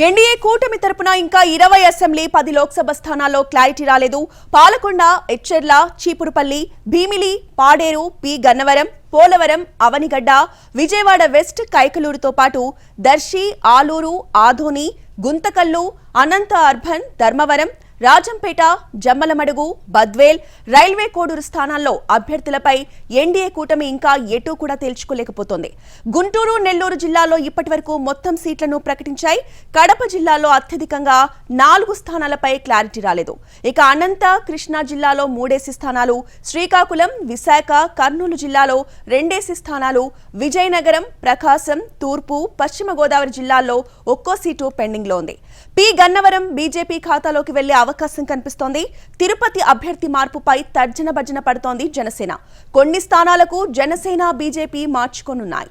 NDA కూటమి తరపున ఇంకా 20 అసెంబ్లీ 10 లోక్సభ స్థానాల్లో క్లారిటీ రాలేదు. పాలకొండ, ఎచ్చెర్ల, చీపురుపల్లి, భీమిలి, పాడేరు, పి గన్నవరం, పోలవరం, అవనిగడ్డ, విజయవాడ వెస్ట్, కైకలూరుతో పాటు దర్శి, ఆలూరు, ఆదోని, గుంతకల్లు, అనంత అర్బన్, ధర్మవరం, రాజంపేట, జమ్మలమడుగు, బద్వేల్, రైల్వే కోడూరు స్థానాల్లో అభ్యర్థులపై ఎన్డీఏ కూటమి ఇంకా ఎటూ కూడా తేల్చుకోలేకపోతోంది. గుంటూరు, నెల్లూరు జిల్లాల్లో ఇప్పటివరకు మొత్తం సీట్లను ప్రకటించాయి. కడప జిల్లాలో అత్యధికంగా 4 స్థానాలపై క్లారిటీ రాలేదు. ఇక అనంత, కృష్ణా జిల్లాలో 3 స్థానాలు, శ్రీకాకుళం, విశాఖ, కర్నూలు జిల్లాలో 2 స్థానాలు, విజయనగరం, ప్రకాశం, తూర్పు, పశ్చిమ గోదావరి జిల్లాల్లో ఒక్కో సీటు పెండింగ్ లో ఉంది. పి గన్నవరం బీజేపీ ఖాతాలోకి వెళ్లే అవకాశం కనిపిస్తోంది. తిరుపతి అభ్యర్థి మార్పుపై తర్జన భర్జన పడుతోంది జనసేన. కొన్ని స్థానాలకు జనసేన, బీజేపీ మార్చుకోనున్నాయి.